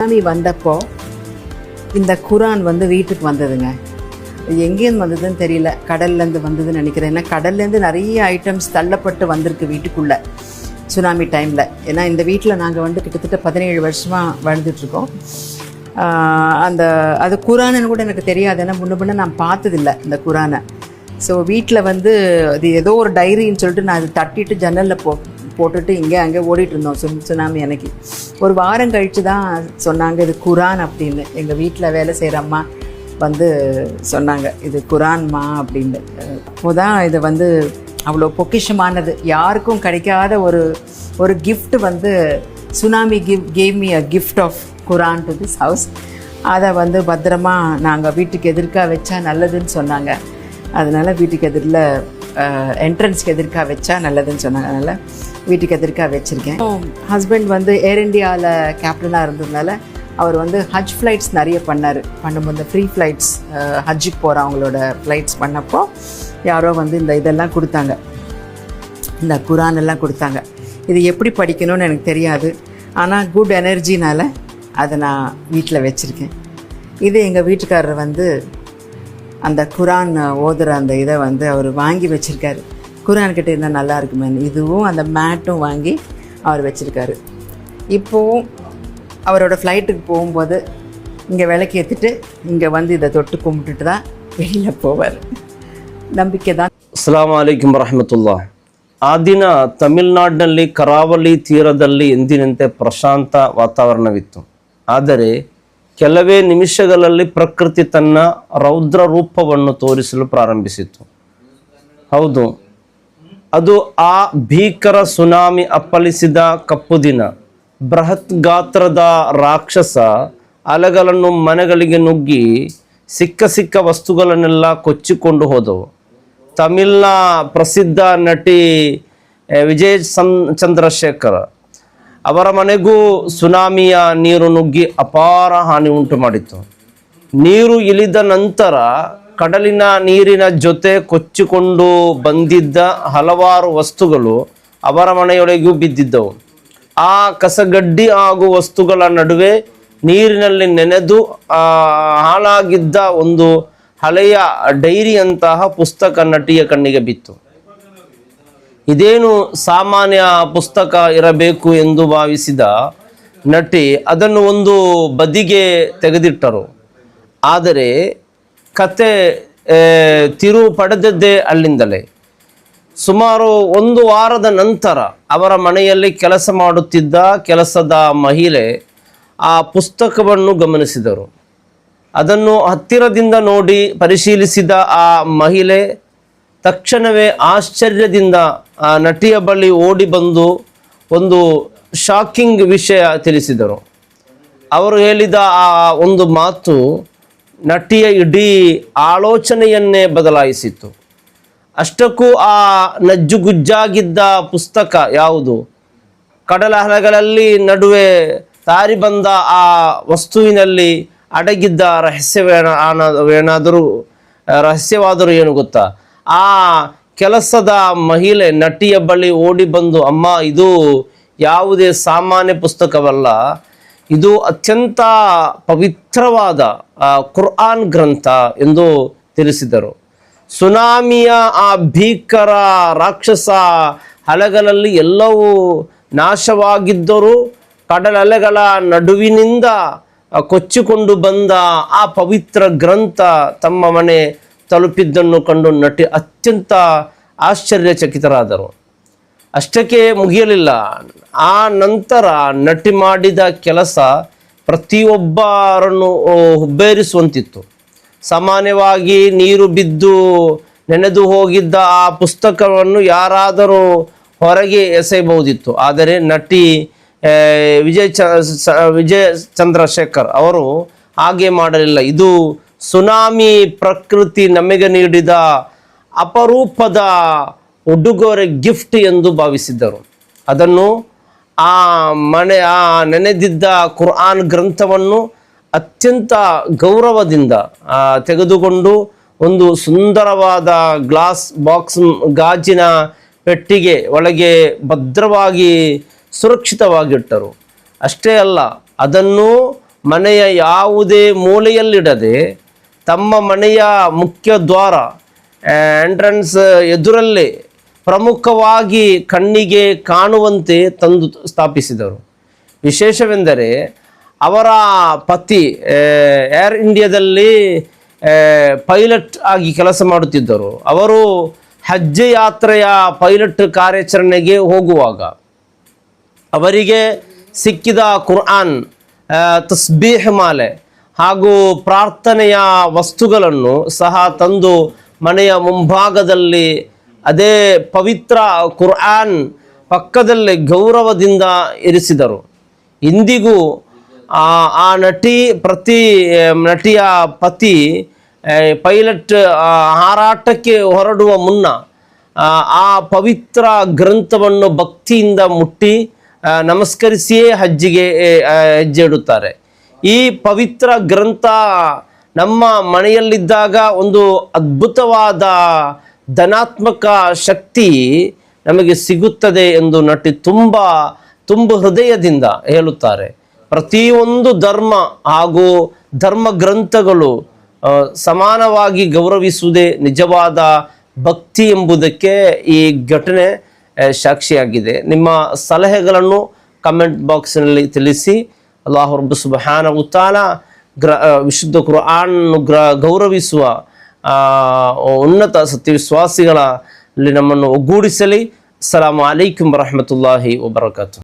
Tsunami வந்தப்போ இந்த குரான் வந்து வீட்டுக்கு வந்ததுங்க. எங்கேருந்து வந்ததுன்னு தெரியல, கடல்லேருந்து வந்ததுன்னு நினைக்கிறேன். ஏன்னா கடல்லேருந்து நிறைய ஐட்டம்ஸ் தள்ளப்பட்டு வந்திருக்கு வீட்டுக்குள்ளே சுனாமி டைமில். ஏன்னா இந்த வீட்டில் நாங்கள் வந்து கிட்டத்தட்ட 17 வருஷமாக வாழ்ந்துட்டுருக்கோம். அது குரானுன்னு கூட எனக்கு தெரியாது, ஏன்னா முன்ன நான் பார்த்ததில்லை இந்த குரானை. ஸோ வீட்டில் வந்து அது ஏதோ ஒரு டைரின்னு சொல்லிட்டு நான் அது தட்டிட்டு ஜன்னலில் போட்டுட்டு இங்கே அங்கே ஓடிட்டு இருந்தோம். சுனாமி எனக்கு ஒரு வாரம் கழித்து தான் சொன்னாங்க இது குரான் அப்படின்னு. எங்கள் வீட்டில் வேலை செய்கிற அம்மா வந்து சொன்னாங்க இது குரான்மா அப்படின்னு. அப்போதான் இது வந்து அவ்வளோ பொக்கிஷமானது, யாருக்கும் கிடைக்காத ஒரு கிஃப்ட் வந்து tsunami gave me a gift of Quran to this house. அதை வந்து பத்திரமா நாங்கள் வீட்டுக்கு எதிர்க்க வச்சா நல்லதுன்னு சொன்னாங்க. அதனால் வீட்டுக்கு எதிரில் என்ட்ரன்ஸ்க்கு எதிர்க்க வச்சா நல்லதுன்னு சொன்னாங்க. அதனால் வீட்டுக்கு எதிர்க்க வச்சுருக்கேன். ஹஸ்பண்ட் வந்து ஏர் இண்டியாவில் கேப்டனாக இருந்ததுனால அவர் வந்து ஹஜ் ஃப்ளைட்ஸ் நிறைய பண்ணும்போது இந்த ஃப்ரீ ஃப்ளைட்ஸ் ஹஜ்ஜுக்கு போகிறவங்களோட ஃப்ளைட்ஸ் பண்ணப்போ யாரோ வந்து இதெல்லாம் கொடுத்தாங்க, இந்த குரான் எல்லாம் கொடுத்தாங்க. இது எப்படி படிக்கணும்னு எனக்கு தெரியாது, ஆனால் குட் எனர்ஜினால் அதை நான் வீட்டில் வச்சுருக்கேன். இது எங்கள் வீட்டுக்காரர் வந்து அந்த குரான் ஓதுகிற அந்த இதை வந்து அவர் வாங்கி வச்சுருக்காரு. குரான்கிட்ட இருந்தால் நல்லா இருக்குமே, இதுவும் அந்த மேட்டும் வாங்கி அவர் வச்சுருக்காரு. இப்போவும் அவரோட ஃப்ளைட்டுக்கு போகும்போது இங்கே விளக்கு ஏற்றிட்டு இங்கே வந்து இதை தொட்டு கும்பிட்டுட்டு தான் வெளியில் போவார். ನಂಬಿಕೆ தான். ಅಸ್ಸಲಾಮು ಅಲೈಕುಂ ವರಹಮತುಲ್ಲಾಹ್. ಆ ದಿನ ತಮಿಳುನಾಡಿನಲ್ಲಿ ಕರಾವಳಿ ತೀರದಲ್ಲಿ ಎಂದಿನಂತೆ ಪ್ರಶಾಂತ ವಾತಾವರಣವಿತ್ತು. ಆದರೆ ಕೆಲವೇ ನಿಮಿಷಗಳಲ್ಲಿ ಪ್ರಕೃತಿ ತನ್ನ ರೌದ್ರ ರೂಪವನ್ನು ತೋರಿಸಲು ಪ್ರಾರಂಭಿಸಿತು. ಹೌದು, ಅದು ಆ ಭೀಕರ ಸುನಾಮಿ ಅಪ್ಪಳಿಸಿದ ಕಪ್ಪು ದಿನ. ಬೃಹತ್ ಗಾತ್ರದ ರಾಕ್ಷಸ ಅಲೆಗಳನ್ನು ಮನೆಗಳಿಗೆ ನುಗ್ಗಿ ಸಿಕ್ಕ ವಸ್ತುಗಳನ್ನೆಲ್ಲ ಕೊಚ್ಚಿಕೊಂಡು ಹೋದವು. ತಮಿಳಿನ ಪ್ರಸಿದ್ಧ ನಟಿ ವಿಜಯ್ ಚಂದ್ರಶೇಖರ್ ಅವರ ಮನೆಗೂ ಸುನಾಮಿಯ ನೀರು ನುಗ್ಗಿ ಅಪಾರ ಹಾನಿ ಉಂಟು ಮಾಡಿತು. ನೀರು ಇಳಿದ ನಂತರ ಕಡಲಿನ ನೀರಿನ ಜೊತೆ ಕೊಚ್ಚಿಕೊಂಡು ಬಂದಿದ್ದ ಹಲವಾರು ವಸ್ತುಗಳು ಅವರ ಮನೆಯೊಳಗೂ ಬಿದ್ದಿದ್ದವು. ಆ ಕಸಗಡ್ಡಿ ಹಾಗೂ ವಸ್ತುಗಳ ನಡುವೆ ನೀರಿನಲ್ಲಿ ನೆನೆದು ಹಾಳಾಗಿದ್ದ ಒಂದು ಹಳೆಯ ಡೈರಿಯಂತಹ ಪುಸ್ತಕ ನಟಿಯ ಕಣ್ಣಿಗೆ ಬಿತ್ತು. ಇದೇನು ಸಾಮಾನ್ಯ ಪುಸ್ತಕ ಇರಬೇಕು ಎಂದು ಭಾವಿಸಿದ ನಟಿ ಅದನ್ನು ಒಂದು ಬದಿಗೆ ತೆಗೆದಿಟ್ಟರು. ಆದರೆ ಕತೆ ತಿರು ಪಡೆದದ್ದೇ ಅಲ್ಲಿಂದಲೇ. ಸುಮಾರು 1 ವಾರದ ನಂತರ ಅವರ ಮನೆಯಲ್ಲಿ ಕೆಲಸ ಮಾಡುತ್ತಿದ್ದ ಕೆಲಸದ ಮಹಿಳೆ ಆ ಪುಸ್ತಕವನ್ನು ಗಮನಿಸಿದರು. ಅದನ್ನು ಹತ್ತಿರದಿಂದ ನೋಡಿ ಪರಿಶೀಲಿಸಿದ ಆ ಮಹಿಳೆ ತಕ್ಷಣವೇ ಆಶ್ಚರ್ಯದಿಂದ ಆ ನಟಿಯ ಬಳಿ ಓಡಿ ಬಂದು ಒಂದು ಶಾಕಿಂಗ್ ವಿಷಯ ತಿಳಿಸಿದರು. ಅವರು ಹೇಳಿದ ಆ ಒಂದು ಮಾತು ನಟಿಯ ಇಡೀ ಆಲೋಚನೆಯನ್ನೇ ಬದಲಾಯಿಸಿತು. ಅಷ್ಟಕ್ಕೂ ಆ ನಜ್ಜುಗುಜ್ಜಾಗಿದ್ದ ಪುಸ್ತಕ ಯಾವುದು? ಕಡಲ ಅಲೆಗಳಲ್ಲಿ ನಡುವೆ ತಾರಿ ಬಂದ ಆ ವಸ್ತುವಿನಲ್ಲಿ ಅಡಗಿದ್ದ ರಹಸ್ಯವಾದರೂ ಏನು ಗೊತ್ತಾ? ಆ ಕೆಲಸದ ಮಹಿಳೆ ನಟಿಯ ಬಳಿ ಓಡಿ ಬಂದು, ಅಮ್ಮ, ಇದು ಯಾವುದೇ ಸಾಮಾನ್ಯ ಪುಸ್ತಕವಲ್ಲ, ಇದು ಅತ್ಯಂತ ಪವಿತ್ರವಾದ ಕುರ್ಆನ್ ಗ್ರಂಥ ಎಂದು ತಿಳಿಸಿದರು. ಸುನಾಮಿಯ ಆ ಭೀಕರ ರಾಕ್ಷಸ ಅಲೆಗಳಲ್ಲಿ ಎಲ್ಲವೂ ನಾಶವಾಗಿದ್ದರೂ ಕಡಲಲೆಗಳ ನಡುವಿನಿಂದ ಕೊಚ್ಚಿಕೊಂಡು ಬಂದ ಆ ಪವಿತ್ರ ಗ್ರಂಥ ತಮ್ಮ ಮನೆ ತಲುಪಿದ್ದನ್ನು ಕಂಡು ನಟಿ ಅತ್ಯಂತ ಆಶ್ಚರ್ಯಚಕಿತರಾದರು. ಅಷ್ಟಕ್ಕೆ ಮುಗಿಯಲಿಲ್ಲ. ಆ ನಂತರ ನಟಿ ಮಾಡಿದ ಕೆಲಸ ಪ್ರತಿಯೊಬ್ಬರನ್ನು ಹುಬ್ಬೇರಿಸುವಂತಿತ್ತು. ಸಾಮಾನ್ಯವಾಗಿ ನೀರು ಬಿದ್ದು ನೆನೆದು ಹೋಗಿದ್ದ ಆ ಪುಸ್ತಕವನ್ನು ಯಾರಾದರೂ ಹೊರಗೆ ಎಸೆಯಬಹುದಿತ್ತು. ಆದರೆ ನಟಿ ವಿಜಯ್ ಚಂದ್ರಶೇಖರ್ ಅವರು ಹಾಗೆ ಮಾಡಲಿಲ್ಲ. ಇದು ಸುನಾಮಿ ಪ್ರಕೃತಿ ನಮಗೆ ನೀಡಿದ ಅಪರೂಪದ ಉಡುಗೊರೆ ಗಿಫ್ಟ್ ಎಂದು ಭಾವಿಸಿದ್ದರು. ಅದನ್ನು ಆ ನೆನೆದಿದ್ದ ಕುರ್ಆನ್ ಗ್ರಂಥವನ್ನು ಅತ್ಯಂತ ಗೌರವದಿಂದ ತೆಗೆದುಕೊಂಡು ಒಂದು ಸುಂದರವಾದ ಗ್ಲಾಸ್ ಬಾಕ್ಸ್ ಗಾಜಿನ ಪೆಟ್ಟಿಗೆ ಒಳಗೆ ಭದ್ರವಾಗಿ ಸುರಕ್ಷಿತವಾಗಿಟ್ಟರು. ಅಷ್ಟೇ ಅಲ್ಲ, ಅದನ್ನು ಮನೆಯ ಯಾವುದೇ ಮೂಲೆಯಲ್ಲಿಡದೆ ತಮ್ಮ ಮನೆಯ ಮುಖ್ಯ ದ್ವಾರ ಎಂಟ್ರೆನ್ಸ್ ಎದುರಲ್ಲೇ ಪ್ರಮುಖವಾಗಿ ಕಣ್ಣಿಗೆ ಕಾಣುವಂತೆ ತಂದು ಸ್ಥಾಪಿಸಿದರು. ವಿಶೇಷವೆಂದರೆ ಅವರ ಪತಿ ಏರ್ ಇಂಡಿಯಾದಲ್ಲಿ ಪೈಲಟ್ ಆಗಿ ಕೆಲಸ ಮಾಡುತ್ತಿದ್ದರು. ಅವರು ಹಜ್ ಯಾತ್ರೆಯ ಪೈಲಟ್ ಕಾರ್ಯಾಚರಣೆಗೆ ಹೋಗುವಾಗ ಅವರಿಗೆ ಸಿಕ್ಕಿದ ಕುರ್ಆನ್, ತಸ್ಬೀಹ್ ಮಾಲೆ ಹಾಗೂ ಪ್ರಾರ್ಥನೆಯ ವಸ್ತುಗಳನ್ನು ಸಹ ತಂದು ಮನೆಯ ಮುಂಭಾಗದಲ್ಲಿ ಅದೇ ಪವಿತ್ರ ಕುರ್ಆನ್ ಪಕ್ಕದಲ್ಲಿ ಗೌರವದಿಂದ ಇರಿಸಿದರು. ಇಂದಿಗೂ ಆ ನಟಿಯ ಪತಿ ಪೈಲಟ್ ಹಾರಾಟಕ್ಕೆ ಹೊರಡುವ ಮುನ್ನ ಆ ಪವಿತ್ರ ಗ್ರಂಥವನ್ನು ಭಕ್ತಿಯಿಂದ ಮುಟ್ಟಿ ನಮಸ್ಕರಿಸಿಯೇ ಹಜ್ಜಿಗೆ ಹೆಜ್ಜೆ ಇಡುತ್ತಾರೆ. ಈ ಪವಿತ್ರ ಗ್ರಂಥ ನಮ್ಮ ಮನೆಯಲ್ಲಿದ್ದಾಗ ಒಂದು ಅದ್ಭುತವಾದ ಧನಾತ್ಮಕ ಶಕ್ತಿ ನಮಗೆ ಸಿಗುತ್ತದೆ ಎಂದು ನಟಿ ತುಂಬ ಹೃದಯದಿಂದ ಹೇಳುತ್ತಾರೆ. ಪ್ರತಿಯೊಂದು ಧರ್ಮ ಹಾಗೂ ಧರ್ಮ ಗ್ರಂಥಗಳು ಸಮಾನವಾಗಿ ಗೌರವಿಸುವುದೇ ನಿಜವಾದ ಭಕ್ತಿ ಎಂಬುದಕ್ಕೆ ಈ ಘಟನೆ ಸಾಕ್ಷಿಯಾಗಿದೆ. ನಿಮ್ಮ ಸಲಹೆಗಳನ್ನು ಕಮೆಂಟ್ ಬಾಕ್ಸ್ನಲ್ಲಿ ತಿಳಿಸಿ. ಅಲ್ಲಾಹು ರಬ್ಬ್ ಸುಬ್ಹಾನಹು ತಆಲಾ ವಿಶುದ್ಧ ಕುರ್ಆನ್ ಗೌರವಿಸುವ ಉನ್ನತ ಸತ್ಯವಿಶ್ವಾಸಿಗಳಲ್ಲಿ ನಮ್ಮನ್ನು ಒಗ್ಗೂಡಿಸಲಿ. ಅಸ್ಸಲಾಮು ಅಲೈಕುಂ ವರಹಮತುಲ್ಲಾಹಿ ವಬರಕಾತು.